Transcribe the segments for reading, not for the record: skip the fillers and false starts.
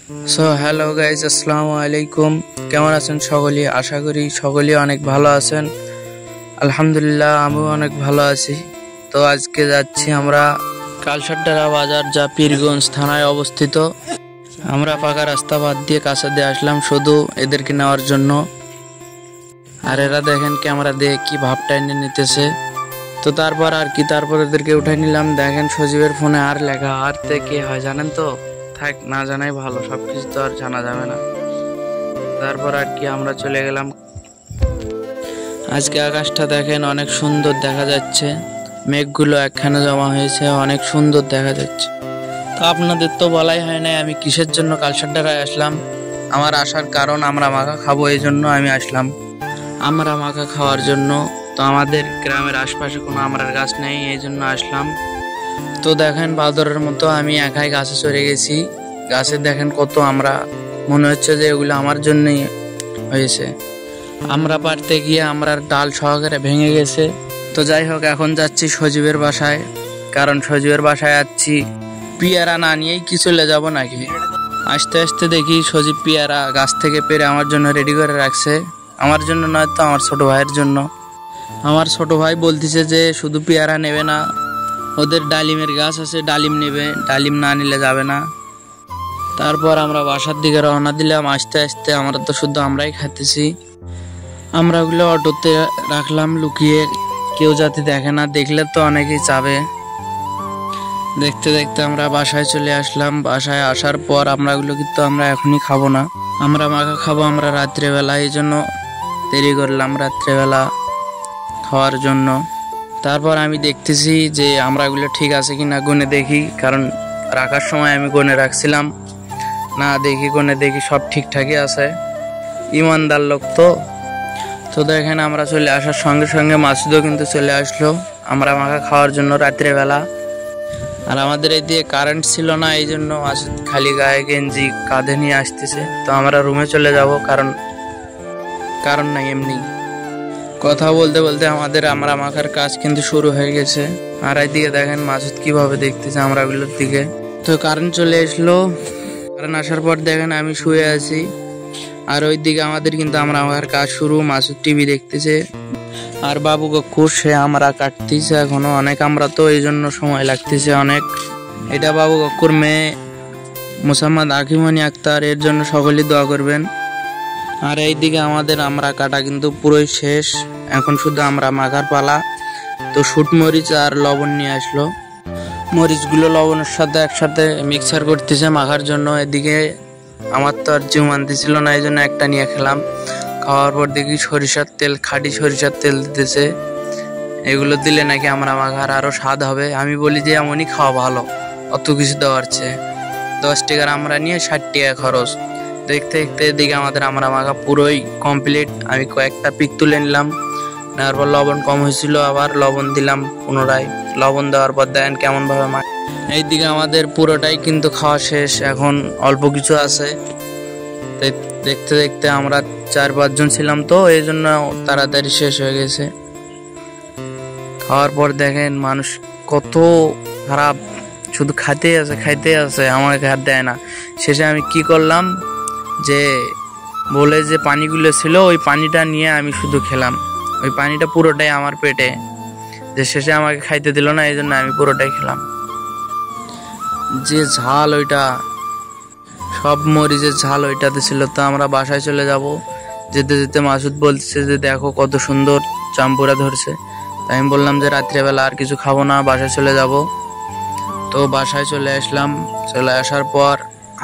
So hello guys, আসসালামু আলাইকুম। কেমন আছেন সকলেই? আশা করি সকলেই অনেক ভালো আছেন। আলহামদুলিল্লাহ, আমিও অনেক ভালো আছি। তো আজকে যাচ্ছি আমরা কালসাড্ডারা বাজার, যা পীরগঞ্জ থানায় অবস্থিত। আমরা পাকা রাস্তা বাদ দিয়ে কাছে দিয়ে আসলাম শুধু এদেরকে নেওয়ার জন্য। আর এরা দেখেন ক্যামেরা দিয়ে কি ভাবটা এনে নিতেছে। তো তারপর এদেরকে উঠাই নিলাম। দেখেন সজীবের ফোনে আর লেখা আর থেকে হয় জানেন তো, থাক না জানাই ভালো, সবকিছু তো আর জানা যাবে না। তারপর আমরা চলে গেলাম। আজকে আকাশটা দেখেন অনেক সুন্দর দেখা যাচ্ছে, মেঘগুলো একখানে জমা হয়েছে, অনেক সুন্দর দেখা যাচ্ছে। তো আপনাদের তো বলাই হয় নাই আমি কিসের জন্য কালসাড্ডারায় আসলাম। আমার আসার কারণ আমরা মাখা খাবো, এই জন্য আমি আসলাম। আমরা মাখা খাওয়ার জন্য। তো আমাদের গ্রামের আশপাশে কোনো আমরার গাছ নেই, এই জন্য আসলাম। তো দেখেন বাদরের মতো আমি একাই গাছে চড়ে গেছি। গাছে দেখেন কত আমরা, মনে হচ্ছে যে এগুলো আমার জন্যই হয়েছে। আমরা পারতে গিয়ে আমরার ডাল সহকারে ভেঙে গেছে। তো যাই হোক, এখন যাচ্ছি সজীবের বাসায়, কারণ সজীবের বাসায় যাচ্ছি পেয়ারা না নিয়েই কি চলে যাব নাকি। আস্তে আস্তে দেখি সজীব পেয়ারা গাছ থেকে পেরে আমার জন্য রেডি করে রাখছে। আমার জন্য নয় তো, আমার ছোট ভাইয়ের জন্য। আমার ছোট ভাই বলতেছে যে শুধু পেয়ারা নেবে না, ওদের ডালিমের গাছ আছে, ডালিম নেবে, ডালিম না নিলে যাবে না। তারপর আমরা বাসার দিকে রওনা দিলাম। আস্তে আস্তে আমরা তো শুধু আমরাই খাইতেছি। আমরা ওগুলো অটোতে রাখলাম লুকিয়ে, কেউ যাতে দেখে না, দেখলে তো অনেকেই চাবে। দেখতে দেখতে আমরা বাসায় চলে আসলাম। বাসায় আসার পর আমরা ওগুলো কিন্তু আমরা এখনই খাবো না, আমরা মাখা খাবো আমরা রাত্রেবেলা, এই জন্য দেরি করলাম রাত্রেবেলা খাওয়ার জন্য। তারপর আমি দেখতেছি যে আমরা ওগুলো ঠিক আছে কিনা গুনে দেখি, কারণ রাখার সময় আমি গুনে রাখছিলাম না, দেখি গুনে দেখি সব ঠিকঠাকই আছে, ইমানদার লোক তো। তো দেখেন আমরা চলে আসার সঙ্গে সঙ্গে মাসুদও কিন্তু চলে আসলো আমরা মাখা খাওয়ার জন্য রাত্রেবেলা। আর আমাদের এই দিয়ে কারেন্ট ছিল না, এই জন্য মাসুদ খালি গায়ে গেঞ্জি কাঁধে নিয়ে আসতেছে। তো আমরা রুমে চলে যাব, কারণ নাই, এমনি কথা বলতে বলতে আমরা মাখার কাজ কিন্তু শুরু হয়ে গেছে। আর এইদিকে দেখেন মাসুদ কিভাবে দেখতেছে আমরাগুলোর দিকে। তো কারেন্ট চলে আসলো। কারেন্ট আসার পর দেখেন আমি শুয়ে আছি, আর ওইদিকে আমাদের কিন্তু আমরা মাখার কাজ শুরু। মাসুদ টিভি দেখতেছে, আর বাবু গক্কুর সে আমরা কাটতেছে এখনো অনেক, আমরা তো এই জন্য সময় লাগতেছে অনেক। এটা বাবু গক্কুর মেয়ে মোসাম্মদ আকিমনি আক্তার, এর জন্য সকলেই দোয়া করবেন। আর এইদিকে আমরা কাটা কিন্তু পুরোই শেষ, এখন শুধু আমরা মাখার পালা। তো শুট মরিচ আর লবণ নিয়ে আসলো, মরিচগুলো লবণের সাথে একসাথে মিক্সার করতেছে মাখার জন্য। এদিকে আমার তো আর জিউ আনতেছিল না, এই জন্য একটা নিয়ে খেলাম। খাওয়ার পর দেখি সরিষার তেল, খাঁটি সরিষার তেল দিতেছে। এগুলো দিলে নাকি আমরা মাখার আরো স্বাদ হবে। আমি বলি যে এমনই খাওয়া ভালো, অত কিছু দেওয়ার চেয়ে। 10 টাকার আমরা নিয়ে 60 টাকা খরচ। দেখতে দেখতে এদিকে আমরা মাখা পুরোই কমপ্লিট। আমি কয়েকটা পিক তুলে নিলাম, নেওয়ার পর লবণ কম হয়েছিল, আবার লবণ দিলাম পুনরায়। লবণ দেওয়ার পর দেখেন কেমন ভাবে মাখ। এইদিকে আমাদের পুরোটাই কিন্তু খাওয়া শেষ, এখন অল্প কিছু আছে। দেখতে দেখতে আমরা 4-5 জন ছিলাম, তো এই জন্য তাড়াতাড়ি শেষ হয়ে গেছে। খাওয়ার পর দেখেন মানুষ কত খারাপ, শুধু খাইতে আছে, আমাকে হাত দেয় না। শেষে আমি কি করলাম, যে বলে যে পানিগুলো ছিল ওই পানিটা নিয়ে আমি শুধু খেলাম। ওই পানিটা পুরোটাই আমার পেটে, যে শেষে আমাকে খাইতে দিল না, এই জন্য আমি পুরোটাই খেলাম। যে ঝাল, ওইটা সব মরিচের ঝাল ওইটাতে ছিল। তো আমরা বাসায় চলে যাব। যেতে যেতে মাসুদ বলতেছে যে দেখো কত সুন্দর চাম্পুরা ধরছে। তাই আমি বললাম যে রাত্রেবেলা আর কিছু খাবো না, বাসায় চলে যাব। তো বাসায় চলে আসলাম। চলে আসার পর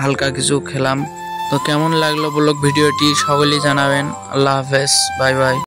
হালকা কিছু খেলাম। তো কেমন লাগলো ব্লগ ভিডিওটি সকলেই জানাবেন। আল্লাহ হাফেজ, বাই বাই।